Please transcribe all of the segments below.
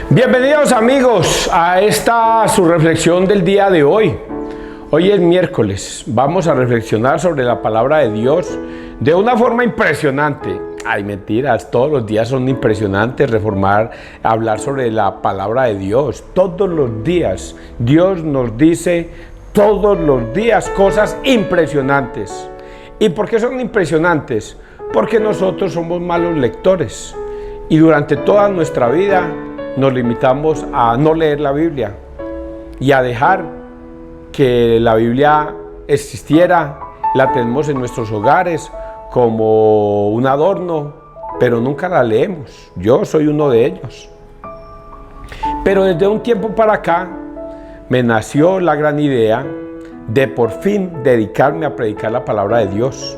Bienvenidos amigos a esta su reflexión del día de hoy. Hoy es miércoles, vamos a reflexionar sobre la palabra de Dios de una forma impresionante. Ay, mentiras, todos los días son impresionantes hablar sobre la palabra de Dios. Todos los días Dios nos dice todos los días cosas impresionantes. ¿Y por qué son impresionantes? Porque nosotros somos malos lectores y durante toda nuestra vida nos limitamos a no leer la Biblia y a dejar que la Biblia existiera, la tenemos en nuestros hogares como un adorno, pero nunca la leemos. Yo soy uno de ellos. Pero desde un tiempo para acá me nació la gran idea de por fin dedicarme a predicar la palabra de Dios.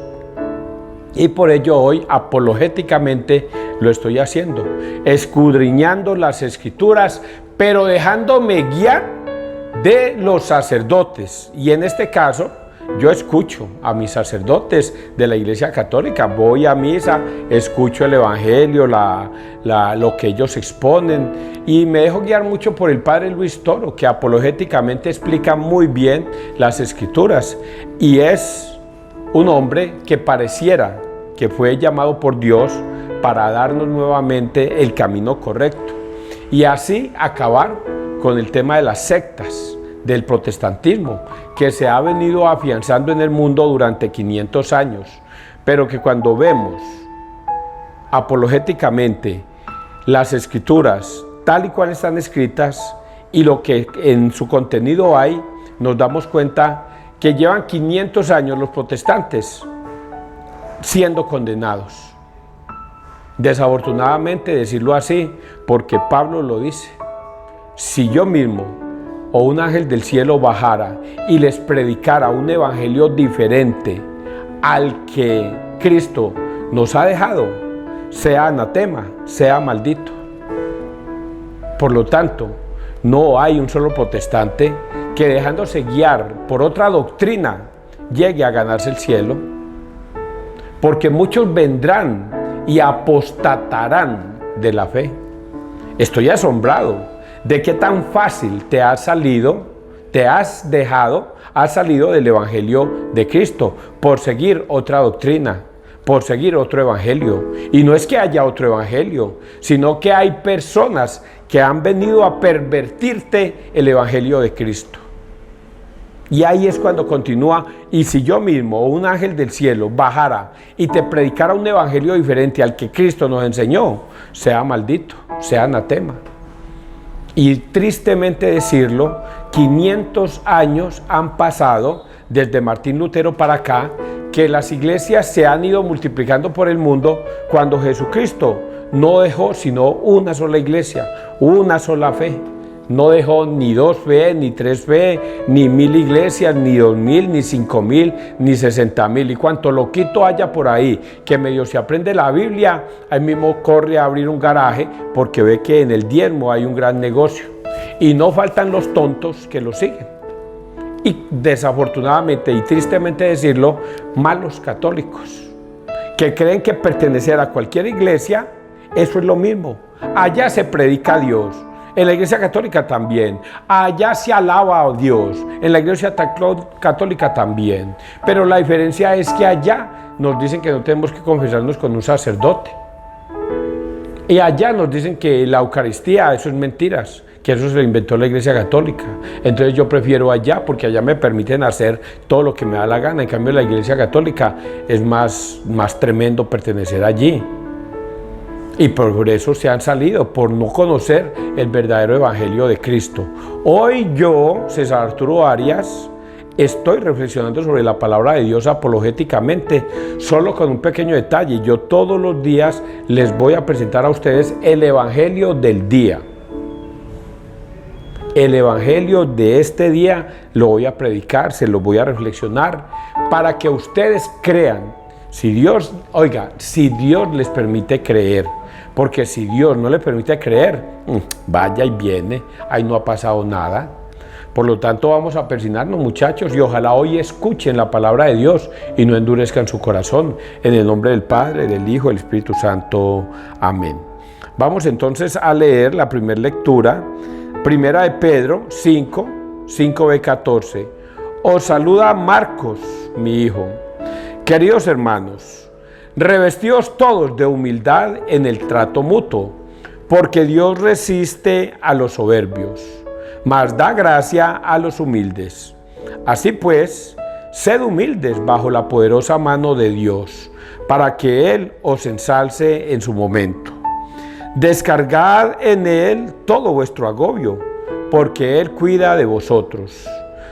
Y por ello hoy apologéticamente lo estoy haciendo, escudriñando las escrituras, pero dejándome guiar de los sacerdotes. Y en este caso, yo escucho a mis sacerdotes de la Iglesia Católica, voy a misa, escucho el Evangelio, lo que ellos exponen, y me dejo guiar mucho por el Padre Luis Toro, que apologéticamente explica muy bien las escrituras, y es un hombre que pareciera que fue llamado por Dios para darnos nuevamente el camino correcto y así acabar con el tema de las sectas, del protestantismo, que se ha venido afianzando en el mundo durante 500 años, pero que cuando vemos apologéticamente las escrituras tal y cual están escritas y lo que en su contenido hay, nos damos cuenta que llevan 500 años los protestantes siendo condenados. Desafortunadamente decirlo así, porque Pablo lo dice: si yo mismo o un ángel del cielo bajara y les predicara un evangelio diferente al que Cristo nos ha dejado, sea anatema, sea maldito. Por lo tanto, no hay un solo protestante que dejándose guiar por otra doctrina llegue a ganarse el cielo, porque muchos vendrán y apostatarán de la fe. Estoy asombrado de qué tan fácil has salido del Evangelio de Cristo por seguir otra doctrina, por seguir otro evangelio. Y no es que haya otro evangelio, sino que hay personas que han venido a pervertirte el evangelio de Cristo. Y ahí es cuando continúa: y si yo mismo o un ángel del cielo bajara y te predicara un evangelio diferente al que Cristo nos enseñó, sea maldito, sea anatema. Y tristemente decirlo, 500 años han pasado desde Martín Lutero para acá, que las iglesias se han ido multiplicando por el mundo, cuando Jesucristo no dejó sino una sola iglesia, una sola fe. No dejó ni 2 fe, ni 3 fe, ni 1000 iglesias, ni 2000, ni 5000, ni 60,000. Y cuanto loquito haya por ahí que medio se aprende la Biblia, ahí mismo corre a abrir un garaje porque ve que en el diezmo hay un gran negocio. Y no faltan los tontos que lo siguen. Y desafortunadamente y tristemente decirlo, malos católicos, que creen que pertenecer a cualquier iglesia, eso es lo mismo. Allá se predica a Dios. En la Iglesia Católica también, allá se alaba a Dios, en la Iglesia Católica también, pero la diferencia es que allá nos dicen que no tenemos que confesarnos con un sacerdote, y allá nos dicen que la Eucaristía, eso es mentiras, que eso se lo inventó la Iglesia Católica. Entonces yo prefiero allá, porque allá me permiten hacer todo lo que me da la gana. En cambio la Iglesia Católica es más tremendo pertenecer allí. Y por eso se han salido, por no conocer el verdadero evangelio de Cristo. Hoy yo, César Arturo Arias, estoy reflexionando sobre la palabra de Dios apologéticamente, solo con un pequeño detalle. Yo todos los días les voy a presentar a ustedes el evangelio del día. El evangelio de este día lo voy a predicar, se lo voy a reflexionar, para que ustedes crean. Si Dios les permite creer. Porque si Dios no le permite creer, vaya y viene, ahí no ha pasado nada. Por lo tanto, vamos a persignarnos, muchachos, y ojalá hoy escuchen la palabra de Dios y no endurezcan su corazón. En el nombre del Padre, del Hijo, del Espíritu Santo. Amén. Vamos entonces a leer la primera lectura, primera de Pedro 5, 5b-14. Os saluda Marcos, mi hijo. Queridos hermanos, revestíos todos de humildad en el trato mutuo, porque Dios resiste a los soberbios, mas da gracia a los humildes. Así pues, sed humildes bajo la poderosa mano de Dios, para que Él os ensalce en su momento. Descargad en Él todo vuestro agobio, porque Él cuida de vosotros.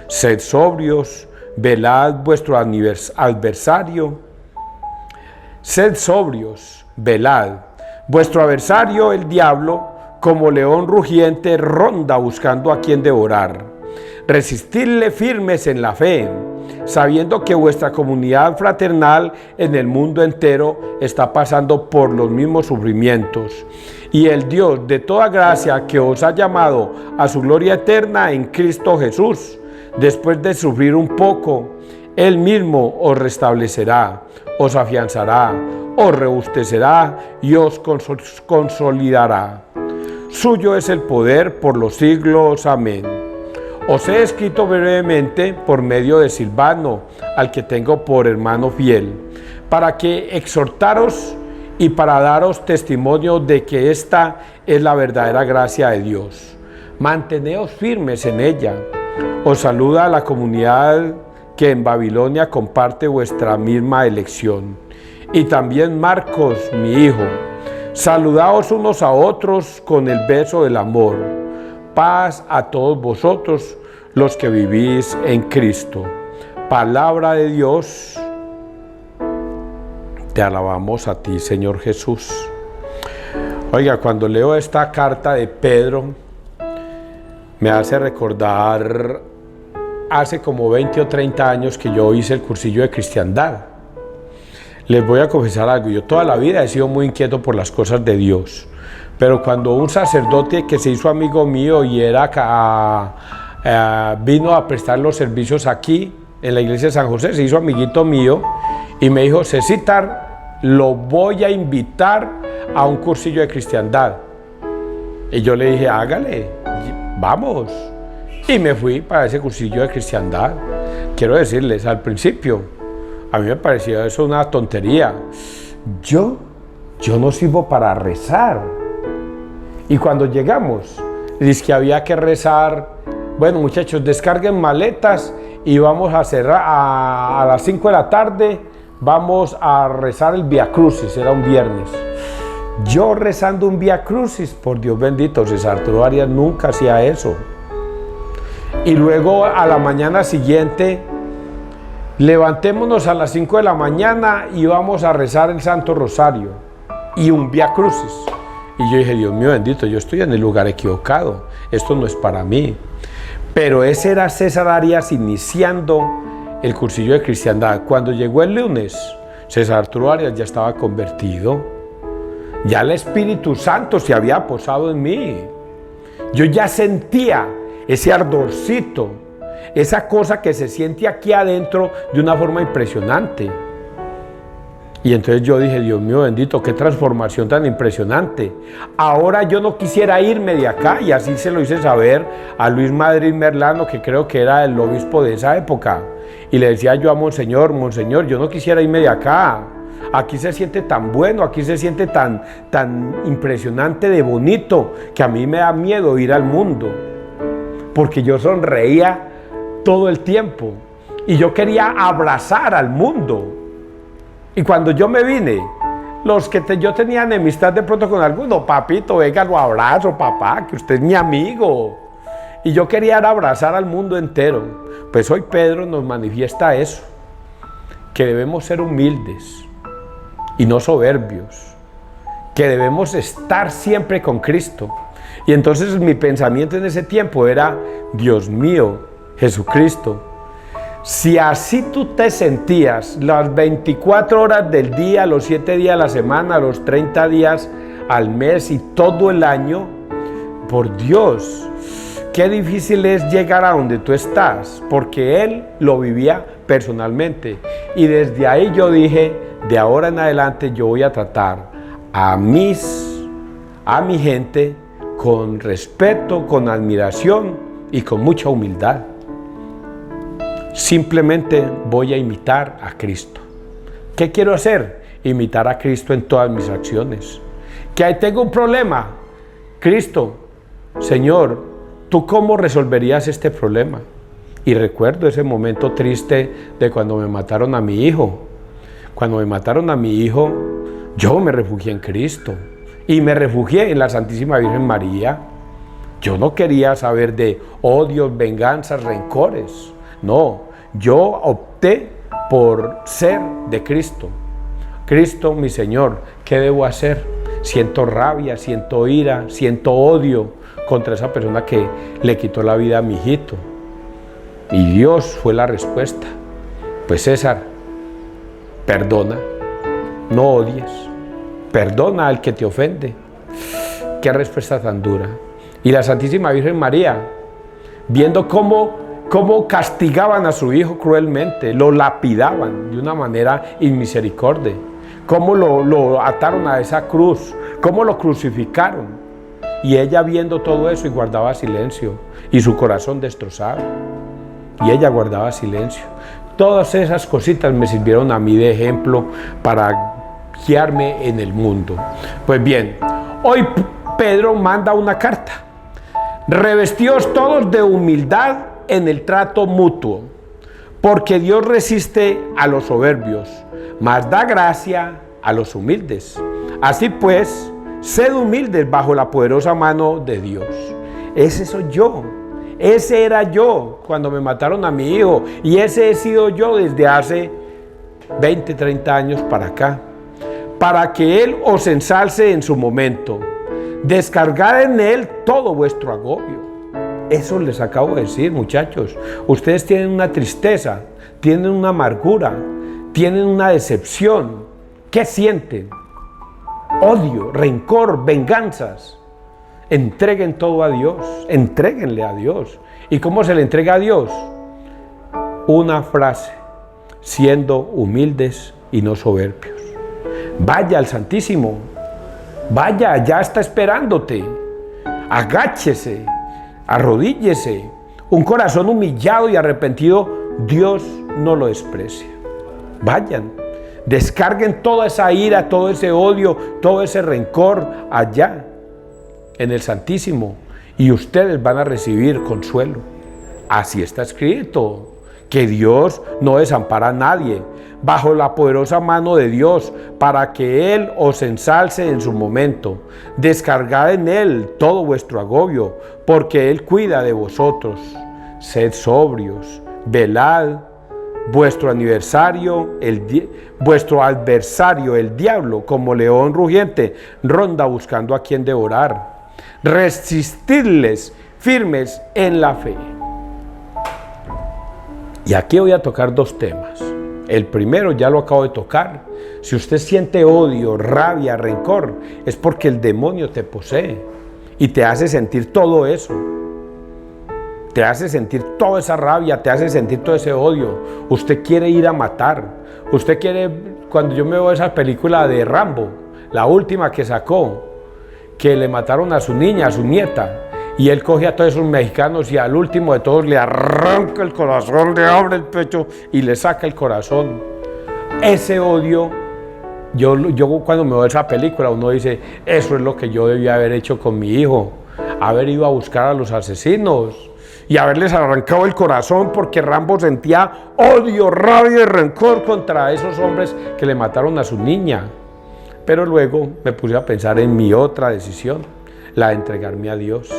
Sed sobrios, velad vuestro adversario. Sed sobrios, velad. Vuestro adversario, el diablo, como león rugiente, ronda buscando a quien devorar. Resistidle firmes en la fe, sabiendo que vuestra comunidad fraternal en el mundo entero está pasando por los mismos sufrimientos. Y el Dios de toda gracia, que os ha llamado a su gloria eterna en Cristo Jesús, después de sufrir un poco, Él mismo os restablecerá, os afianzará, os rebustecerá y os consolidará. Suyo es el poder por los siglos. Amén. Os he escrito brevemente por medio de Silvano, al que tengo por hermano fiel, para que exhortaros y para daros testimonio de que esta es la verdadera gracia de Dios. Manteneos firmes en ella. Os saluda a la comunidad que en Babilonia comparte vuestra misma elección. Y también Marcos, mi hijo. Saludaos unos a otros con el beso del amor. Paz a todos vosotros los que vivís en Cristo. Palabra de Dios. Te alabamos a ti, Señor Jesús. Oiga, cuando leo esta carta de Pedro, me hace recordar hace como 20 o 30 años que yo hice el cursillo de cristiandad. Les voy a confesar algo, yo toda la vida he sido muy inquieto por las cosas de Dios, pero cuando un sacerdote que se hizo amigo mío y vino a prestar los servicios aquí en la iglesia de San José, se hizo amiguito mío y me dijo: Cecitar, lo voy a invitar a un cursillo de cristiandad. Y yo le dije: hágale, vamos. Y me fui para ese cursillo de cristiandad. Quiero decirles, al principio a mí me parecía eso una tontería. Yo no sirvo para rezar. Y cuando llegamos, dice que había que rezar. Bueno, muchachos, descarguen maletas y vamos a cerrar a las 5 de la tarde. Vamos a rezar el Vía Crucis, era un viernes. Yo rezando un Vía Crucis, por Dios bendito, César Arturo Arias nunca hacía eso. Y luego a la mañana siguiente, levantémonos a las 5 de la mañana y vamos a rezar el Santo Rosario y un Vía Crucis. Y yo dije: Dios mío bendito, yo estoy en el lugar equivocado, esto no es para mí. Pero ese era César Arias iniciando el cursillo de cristiandad. Cuando llegó el lunes, César Arturo Arias ya estaba convertido. Ya el Espíritu Santo se había posado en mí. Yo ya sentía ese ardorcito, esa cosa que se siente aquí adentro de una forma impresionante. Y entonces yo dije: Dios mío bendito, qué transformación tan impresionante. Ahora yo no quisiera irme de acá, y así se lo hice saber a Luis Madrid Merlano, que creo que era el obispo de esa época. Y le decía yo a Monseñor: Monseñor, yo no quisiera irme de acá. Aquí se siente tan bueno, aquí se siente tan impresionante de bonito, que a mí me da miedo ir al mundo. Porque yo sonreía todo el tiempo y yo quería abrazar al mundo. Y cuando yo me vine, los que yo tenía enemistad de pronto con alguno: papito, venga, lo abrazo, papá, que usted es mi amigo. Y yo quería abrazar al mundo entero. Pues hoy Pedro nos manifiesta eso, que debemos ser humildes y no soberbios, que debemos estar siempre con Cristo. Y entonces mi pensamiento en ese tiempo era: Dios mío, Jesucristo, si así tú te sentías las 24 horas del día, los 7 días a la semana, los 30 días al mes y todo el año, por Dios, qué difícil es llegar a donde tú estás, porque Él lo vivía personalmente. Y desde ahí yo dije: de ahora en adelante yo voy a tratar a mis a mi gente con respeto, con admiración y con mucha humildad. Simplemente voy a imitar a Cristo. ¿Qué quiero hacer? Imitar a Cristo en todas mis acciones. Que ahí tengo un problema. Cristo, Señor, ¿tú cómo resolverías este problema? Y recuerdo ese momento triste de cuando me mataron a mi hijo. Cuando me mataron a mi hijo, yo me refugié en Cristo y me refugié en la Santísima Virgen María. Yo no quería saber de odios, venganzas, rencores. No, yo opté por ser de Cristo. Cristo, mi Señor, ¿qué debo hacer? Siento rabia, siento ira, siento odio contra esa persona que le quitó la vida a mi hijito. Y Dios fue la respuesta. Pues César, perdona, no odies, perdona al que te ofende. Qué respuesta tan dura. Y la Santísima Virgen María, viendo cómo castigaban a su hijo cruelmente, lo lapidaban de una manera inmisericordia, cómo lo ataron a esa cruz, cómo lo crucificaron. Y ella viendo todo eso y guardaba silencio, y su corazón destrozado, y ella guardaba silencio. Todas esas cositas me sirvieron a mí de ejemplo para guiarme en el mundo. Pues bien, hoy Pedro manda una carta. Revestíos todos de humildad en el trato mutuo, porque Dios resiste a los soberbios, mas da gracia a los humildes. Así pues, sed humildes bajo la poderosa mano de Dios. Ese soy yo. Ese era yo cuando me mataron a mi hijo, y ese he sido yo desde hace 20, 30 años para acá, para que Él os ensalce en su momento, descargar en Él todo vuestro agobio. Eso les acabo de decir, muchachos. Ustedes tienen una tristeza, tienen una amargura, tienen una decepción. ¿Qué sienten? Odio, rencor, venganzas. Entreguen todo a Dios, entréguenle a Dios. ¿Y cómo se le entrega a Dios? Una frase: siendo humildes y no soberbios. Vaya al Santísimo, vaya, ya está esperándote. Agáchese, arrodíllese. Un corazón humillado y arrepentido, Dios no lo desprecia. Vayan, descarguen toda esa ira, todo ese odio, todo ese rencor allá en el Santísimo, y ustedes van a recibir consuelo. Así está escrito, que Dios no desampara a nadie, bajo la poderosa mano de Dios, para que Él os ensalce en su momento. Descargad en Él todo vuestro agobio, porque Él cuida de vosotros. Sed sobrios, velad. Vuestro adversario, el diablo, como león rugiente, ronda buscando a quien devorar. Resistidles firmes en la fe. Y aquí voy a tocar dos temas. El primero ya lo acabo de tocar. Si usted siente odio, rabia, rencor, es porque el demonio te posee y te hace sentir todo eso. Te hace sentir toda esa rabia, te hace sentir todo ese odio. Usted quiere ir a matar. Usted quiere, cuando yo me veo esa película de Rambo, la última que sacó, que le mataron a su niña, a su nieta, y él coge a todos esos mexicanos y al último de todos le arranca el corazón, le abre el pecho y le saca el corazón. Ese odio, yo cuando me veo esa película, uno dice, eso es lo que yo debía haber hecho con mi hijo, haber ido a buscar a los asesinos y haberles arrancado el corazón, porque Rambo sentía odio, rabia y rencor contra esos hombres que le mataron a su niña. Pero luego me puse a pensar en mi otra decisión, la de entregarme a Dios,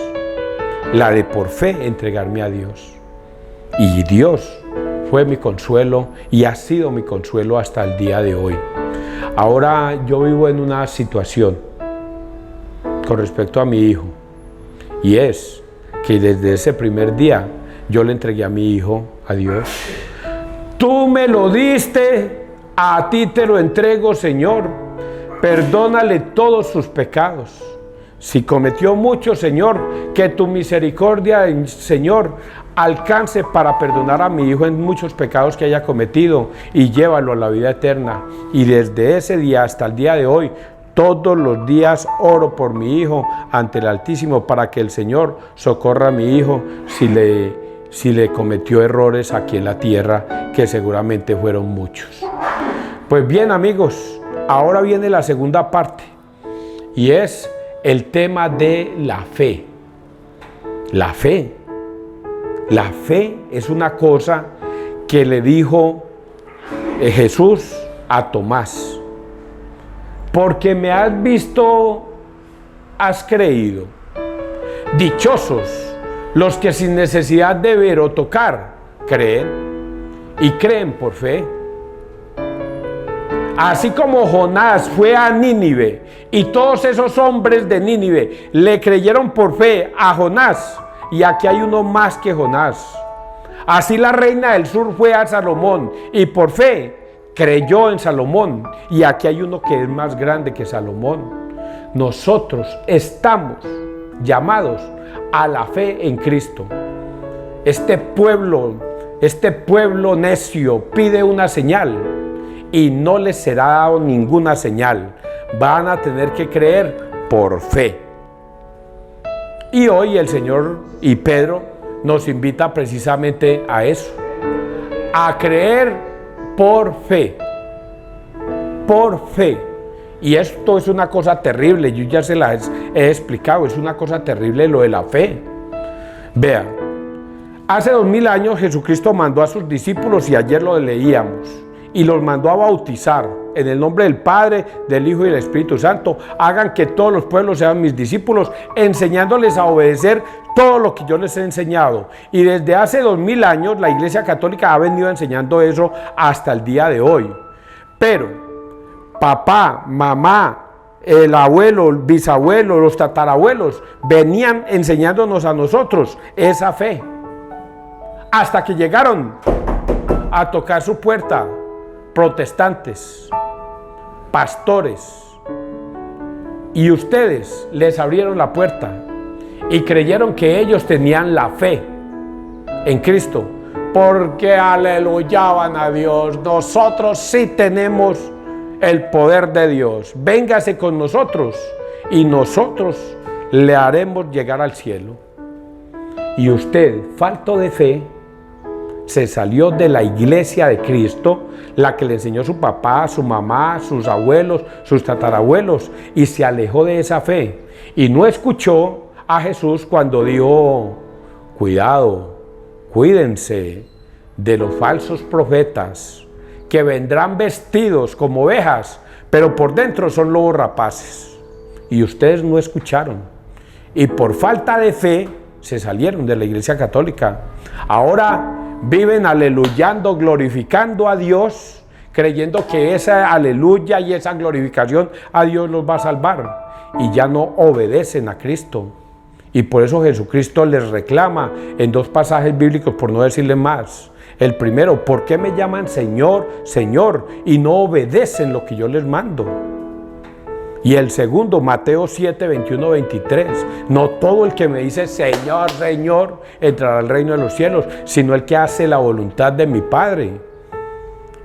la de por fe entregarme a Dios. Y Dios fue mi consuelo y ha sido mi consuelo hasta el día de hoy. Ahora yo vivo en una situación con respecto a mi hijo, y es que desde ese primer día yo le entregué a mi hijo a Dios. Tú me lo diste, a ti te lo entrego, Señor. Perdónale todos sus pecados. Si cometió mucho, Señor, que tu misericordia, Señor, alcance para perdonar a mi hijo en muchos pecados que haya cometido y llévalo a la vida eterna. Y desde ese día hasta el día de hoy, Todos los días oro por mi hijo ante el Altísimo para que el Señor socorra a mi hijo si le cometió errores aquí en la tierra, que seguramente fueron muchos. Pues bien, amigos, ahora viene la segunda parte y es el tema de la fe. La fe. La fe es una cosa que le dijo Jesús a Tomás. Porque me has visto, has creído. Dichosos los que sin necesidad de ver o tocar, creen, y creen por fe. Así como Jonás fue a Nínive y todos esos hombres de Nínive le creyeron por fe a Jonás, y aquí hay uno más que Jonás. Así la reina del sur fue a Salomón y por fe creyó en Salomón, y aquí hay uno que es más grande que Salomón. Nosotros estamos llamados a la fe en Cristo. Este pueblo necio pide una señal y no les será dado ninguna señal. Van a tener que creer por fe. Y hoy el Señor y Pedro nos invita precisamente a eso, a creer por fe, por fe. Y esto es una cosa terrible, yo ya se la he explicado, es una cosa terrible lo de la fe. Vea, hace 2000 años Jesucristo mandó a sus discípulos, y ayer lo leíamos, y los mandó a bautizar en el nombre del Padre, del Hijo y del Espíritu Santo. Hagan que todos los pueblos sean mis discípulos, enseñándoles a obedecer todo lo que yo les he enseñado. Y desde hace 2000 años la Iglesia Católica ha venido enseñando eso hasta el día de hoy. Pero papá, mamá, el abuelo, el bisabuelo, los tatarabuelos venían enseñándonos a nosotros esa fe, hasta que llegaron a tocar su puerta protestantes, pastores, y ustedes les abrieron la puerta y creyeron que ellos tenían la fe en Cristo, porque aleluyaban a Dios. Nosotros sí tenemos el poder de Dios, véngase con nosotros y nosotros le haremos llegar al cielo. Y usted, falto de fe, se salió de la iglesia de Cristo, la que le enseñó su papá, su mamá, sus abuelos, sus tatarabuelos, y se alejó de esa fe y no escuchó a Jesús cuando dijo: cuidado, cuídense de los falsos profetas que vendrán vestidos como ovejas, pero por dentro son lobos rapaces. Y ustedes no escucharon, y por falta de fe se salieron de la Iglesia Católica. Ahora viven aleluyando, glorificando a Dios, creyendo que esa aleluya y esa glorificación a Dios los va a salvar, y ya no obedecen a Cristo. Y por eso Jesucristo les reclama en dos pasajes bíblicos, por no decirle más. El primero: ¿por qué me llaman Señor, Señor, y no obedecen lo que yo les mando? Y el segundo, Mateo 7, 21, 23. No todo el que me dice Señor, Señor, entrará al reino de los cielos, sino el que hace la voluntad de mi Padre.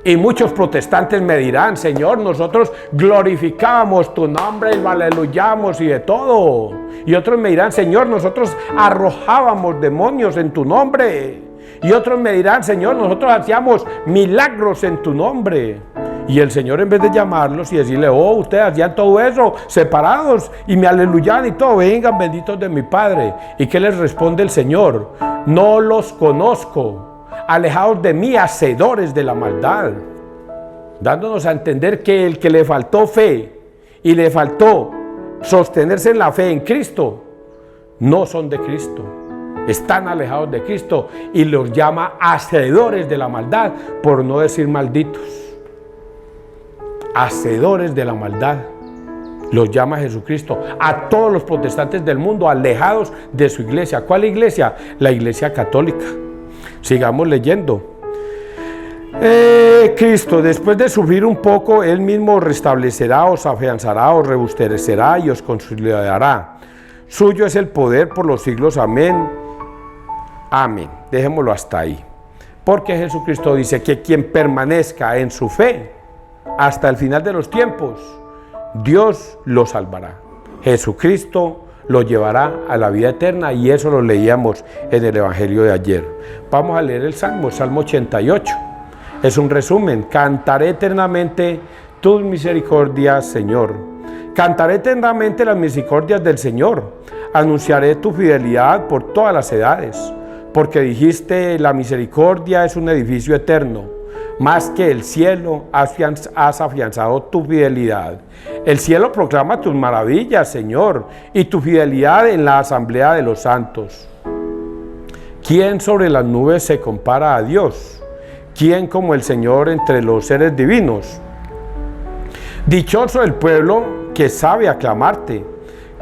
Y muchos protestantes me dirán: Señor, nosotros glorificábamos tu nombre y lo aleluyamos y de todo. Y otros me dirán: Señor, nosotros arrojábamos demonios en tu nombre. Y otros me dirán: Señor, nosotros hacíamos milagros en tu nombre. Y el Señor, en vez de llamarlos y decirle: oh, ustedes hacían todo eso separados y me aleluyan y todo, vengan benditos de mi Padre. ¿Y qué les responde el Señor? No los conozco, alejados de mí, hacedores de la maldad. Dándonos a entender que el que le faltó fe y le faltó sostenerse en la fe en Cristo, no son de Cristo, están alejados de Cristo, y los llama hacedores de la maldad, por no decir malditos. Hacedores de la maldad los llama Jesucristo a todos los protestantes del mundo, alejados de su iglesia. ¿Cuál iglesia? La Iglesia Católica. Sigamos leyendo. Cristo, después de sufrir un poco, Él mismo os restablecerá, os afianzará, os robustecerá y os consolidará. Suyo es el poder por los siglos. Amén. Amén. Dejémoslo hasta ahí. Porque Jesucristo dice que quien permanezca en su fe hasta el final de los tiempos Dios lo salvará. Jesucristo lo llevará a la vida eterna, y eso lo leíamos en el Evangelio de ayer. Vamos a leer el Salmo 88. Es un resumen. Cantaré eternamente tus misericordias, Señor. Cantaré eternamente las misericordias del Señor. Anunciaré tu fidelidad por todas las edades, porque dijiste, la misericordia es un edificio eterno. Más que el cielo has afianzado tu fidelidad. El cielo proclama tus maravillas, Señor, y tu fidelidad en la asamblea de los santos. ¿Quién sobre las nubes se compara a Dios? ¿Quién como el Señor entre los seres divinos? Dichoso el pueblo que sabe aclamarte.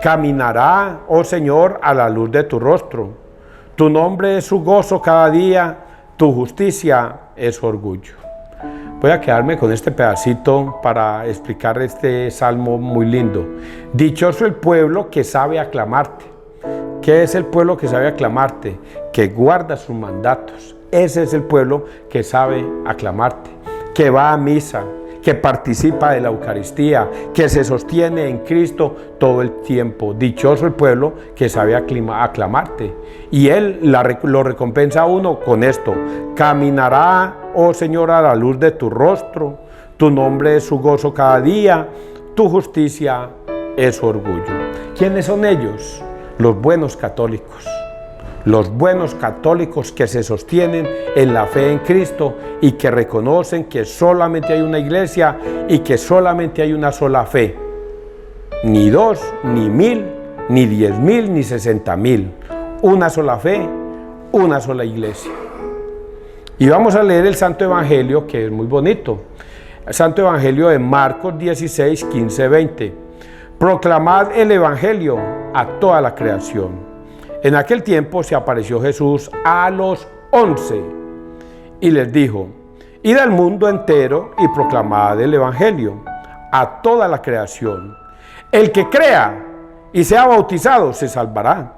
Caminará, oh Señor, a la luz de tu rostro. Tu nombre es su gozo cada día, tu justicia es su orgullo. Voy a quedarme con este pedacito para explicar este salmo muy lindo. Dichoso el pueblo que sabe aclamarte. ¿Qué es el pueblo que sabe aclamarte? Que guarda sus mandatos. Ese es el pueblo que sabe aclamarte, que va a misa, que participa de la Eucaristía, que se sostiene en Cristo todo el tiempo. Dichoso el pueblo que sabe aclamarte. Y Él lo recompensa a uno con esto. Caminará, oh Señor, a la luz de tu rostro. Tu nombre es su gozo cada día. Tu justicia es su orgullo. ¿Quiénes son ellos? Los buenos católicos. Los buenos católicos que se sostienen en la fe en Cristo y que reconocen que solamente hay una iglesia y que solamente hay una sola fe. Ni 2, ni 1000, ni 10,000, ni 60,000. Una sola fe, una sola iglesia. Y vamos a leer el Santo Evangelio, que es muy bonito. El Santo Evangelio de Marcos 16, 15, 20. Proclamad el Evangelio a toda la creación. En aquel tiempo se apareció Jesús a los 11 y les dijo, id al mundo entero y proclamad el Evangelio a toda la creación. El que crea y sea bautizado se salvará.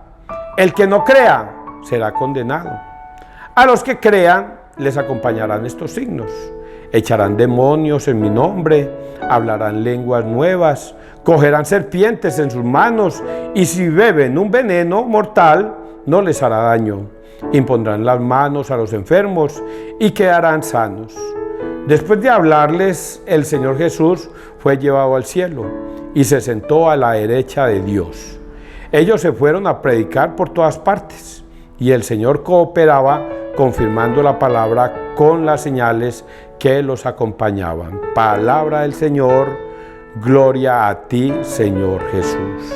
El que no crea será condenado. A los que crean les acompañarán estos signos. Echarán demonios en mi nombre, hablarán lenguas nuevas, cogerán serpientes en sus manos, y si beben un veneno mortal, no les hará daño. Impondrán las manos a los enfermos y quedarán sanos. Después de hablarles, el Señor Jesús fue llevado al cielo y se sentó a la derecha de Dios. Ellos se fueron a predicar por todas partes, y el Señor cooperaba, confirmando la palabra con las señales que los acompañaban. Palabra del Señor, gloria a ti, Señor Jesús.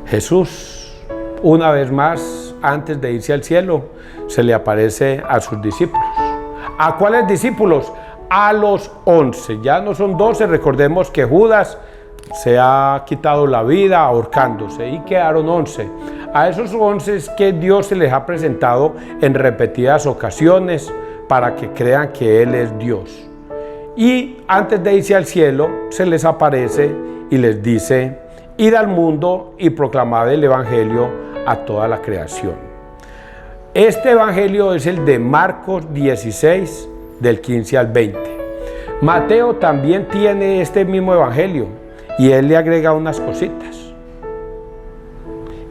Jesús, una vez más, antes de irse al cielo, se le aparece a sus discípulos. ¿A cuáles discípulos? A los 11. Ya no son 12, recordemos que Judas se ha quitado la vida ahorcándose y quedaron 11. A esos 11 es que Dios se les ha presentado en repetidas ocasiones para que crean que Él es Dios. Y antes de irse al cielo, se les aparece y les dice, id al mundo y proclamad el Evangelio a toda la creación. Este Evangelio es el de Marcos 16, del 15 al 20. Mateo también tiene este mismo Evangelio y él le agrega unas cositas.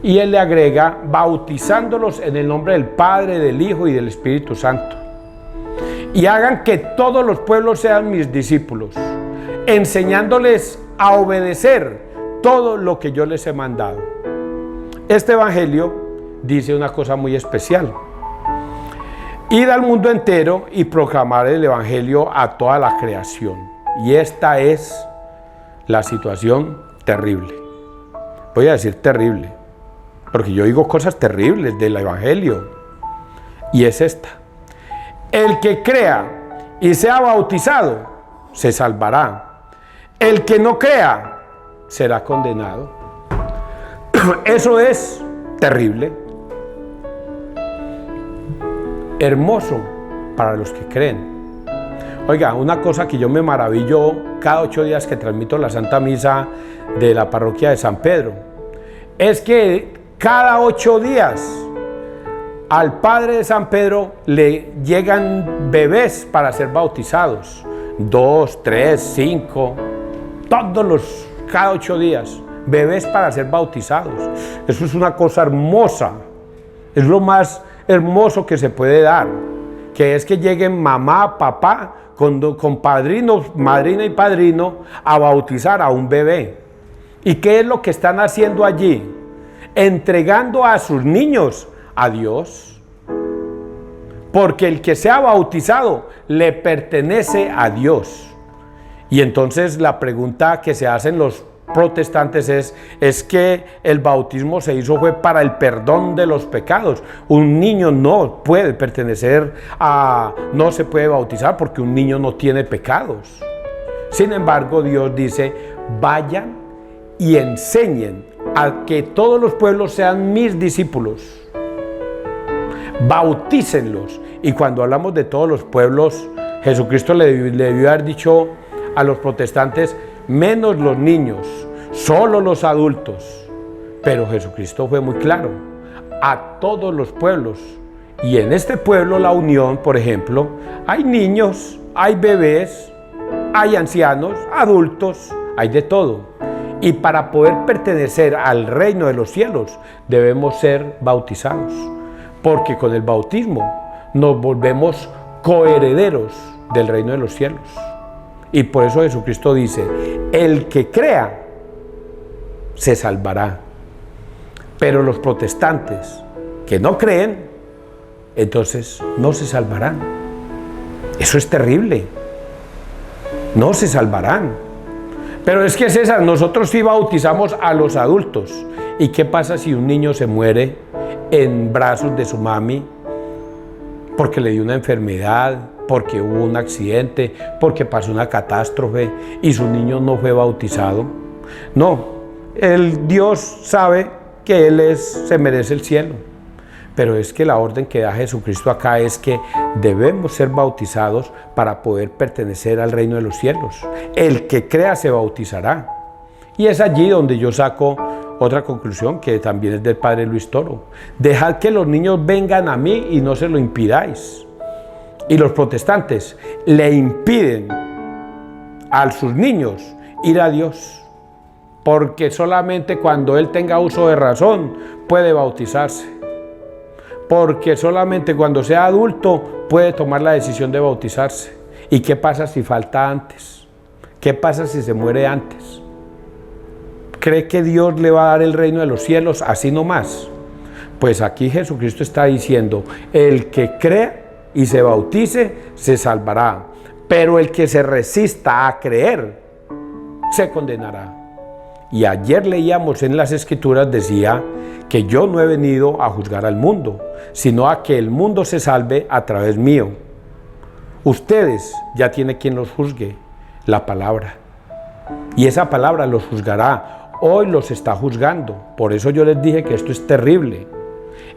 Y él le agrega, bautizándolos en el nombre del Padre, del Hijo y del Espíritu Santo. Y hagan que todos los pueblos sean mis discípulos, enseñándoles a obedecer todo lo que yo les he mandado. Este Evangelio dice una cosa muy especial. Id al mundo entero y proclamar el Evangelio a toda la creación. Y esta es la situación terrible. Voy a decir terrible, porque yo digo cosas terribles del Evangelio. Y es esta. El que crea y sea bautizado se salvará. El que no crea será condenado. Eso es terrible. Hermoso para los que creen. Oiga, una cosa que yo me maravillo cada 8 días que transmito la Santa Misa de la parroquia de San Pedro, es que cada 8 días al Padre de San Pedro le llegan bebés para ser bautizados. 2, 3, 5, cada 8 días, bebés para ser bautizados. Eso es una cosa hermosa, es lo más hermoso que se puede dar, que es que lleguen mamá, papá, con padrinos, madrina y padrino a bautizar a un bebé. ¿Y qué es lo que están haciendo allí? Entregando a sus niños a Dios. Porque el que sea bautizado le pertenece a Dios. Y entonces la pregunta que se hacen los protestantes es que el bautismo se hizo fue para el perdón de los pecados. Un niño no puede no se puede bautizar porque un niño no tiene pecados. Sin embargo, Dios dice, vayan y enseñen a que todos los pueblos sean mis discípulos. Bautícenlos. Y cuando hablamos de todos los pueblos, Jesucristo le debió haber dicho a los protestantes, menos los niños, solo los adultos. Pero Jesucristo fue muy claro, a todos los pueblos. Y en este pueblo, la Unión, por ejemplo, hay niños, hay bebés, hay ancianos, adultos, hay de todo. Y para poder pertenecer al reino de los cielos, debemos ser bautizados. Porque con el bautismo nos volvemos coherederos del reino de los cielos. Y por eso Jesucristo dice, el que crea, se salvará. Pero los protestantes que no creen, entonces no se salvarán. Eso es terrible. No se salvarán. Pero es que César, nosotros sí bautizamos a los adultos. ¿Y qué pasa si un niño se muere en brazos de su mami porque le dio una enfermedad, porque hubo un accidente, porque pasó una catástrofe y su niño no fue bautizado? No, el Dios sabe que Él se merece el cielo. Pero es que la orden que da Jesucristo acá es que debemos ser bautizados para poder pertenecer al reino de los cielos. El que crea se bautizará. Y es allí donde yo saco otra conclusión que también es del padre Luis Toro. Dejad que los niños vengan a mí y no se lo impidáis. Y los protestantes le impiden a sus niños ir a Dios, porque solamente cuando él tenga uso de razón puede bautizarse. Porque solamente cuando sea adulto puede tomar la decisión de bautizarse. ¿Y qué pasa si falta antes? ¿Qué pasa si se muere antes? ¿Cree que Dios le va a dar el reino de los cielos así nomás? Pues aquí Jesucristo está diciendo, el que crea y se bautice, se salvará. Pero el que se resista a creer, se condenará. Y ayer leíamos en las Escrituras, decía que yo no he venido a juzgar al mundo, sino a que el mundo se salve a través mío. Ustedes ya tienen quien los juzgue, la palabra. Y esa palabra los juzgará. Hoy los está juzgando. Por eso yo les dije que esto es terrible.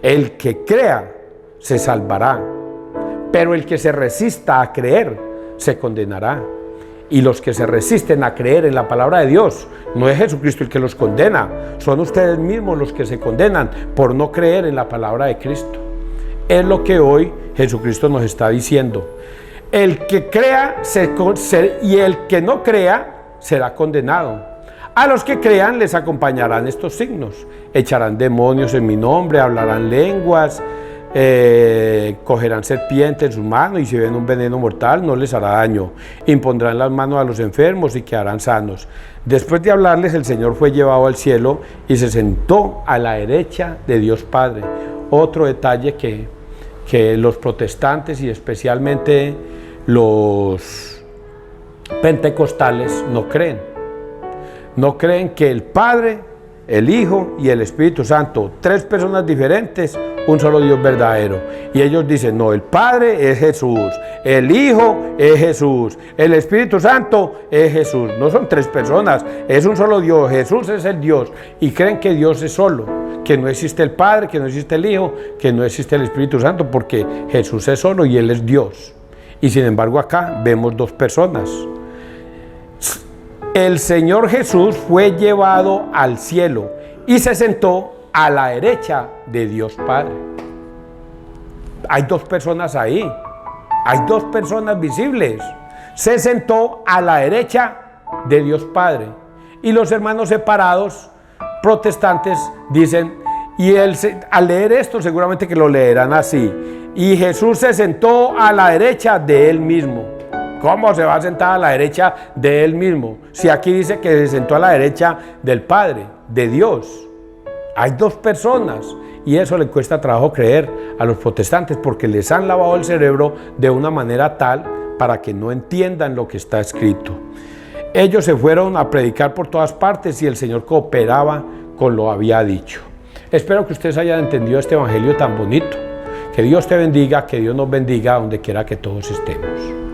El que crea se salvará, pero el que se resista a creer se condenará. Y los que se resisten a creer en la palabra de Dios, no es Jesucristo el que los condena, son ustedes mismos los que se condenan por no creer en la palabra de Cristo. Es lo que hoy Jesucristo nos está diciendo. El que crea y el que no crea será condenado. A los que crean les acompañarán estos signos: echarán demonios en mi nombre, hablarán lenguas, cogerán serpientes en sus manos, y si ven un veneno mortal no les hará daño. Impondrán las manos a los enfermos y quedarán sanos. Después de hablarles, el Señor fue llevado al cielo y se sentó a la derecha de Dios Padre. Otro detalle que los protestantes y especialmente los pentecostales no creen. No creen que el Padre, el Hijo y el Espíritu Santo, tres personas diferentes, un solo Dios verdadero. Y ellos dicen, no, el Padre es Jesús, el Hijo es Jesús, el Espíritu Santo es Jesús. No son tres personas, es un solo Dios, Jesús es el Dios. Y creen que Dios es solo, que no existe el Padre, que no existe el Hijo, que no existe el Espíritu Santo, porque Jesús es solo y Él es Dios. Y sin embargo acá vemos dos personas. El Señor Jesús fue llevado al cielo y se sentó a la derecha de Dios Padre. Hay dos personas ahí, hay dos personas visibles. Se sentó a la derecha de Dios Padre. Y los hermanos separados, protestantes, dicen, al leer esto seguramente que lo leerán así: y Jesús se sentó a la derecha de él mismo. ¿Cómo se va a sentar a la derecha de él mismo? Si aquí dice que se sentó a la derecha del Padre, de Dios. Hay dos personas, y eso le cuesta trabajo creer a los protestantes, porque les han lavado el cerebro de una manera tal para que no entiendan lo que está escrito. Ellos se fueron a predicar por todas partes y el Señor cooperaba con lo había dicho. Espero que ustedes hayan entendido este evangelio tan bonito. Que Dios te bendiga, que Dios nos bendiga donde quiera que todos estemos.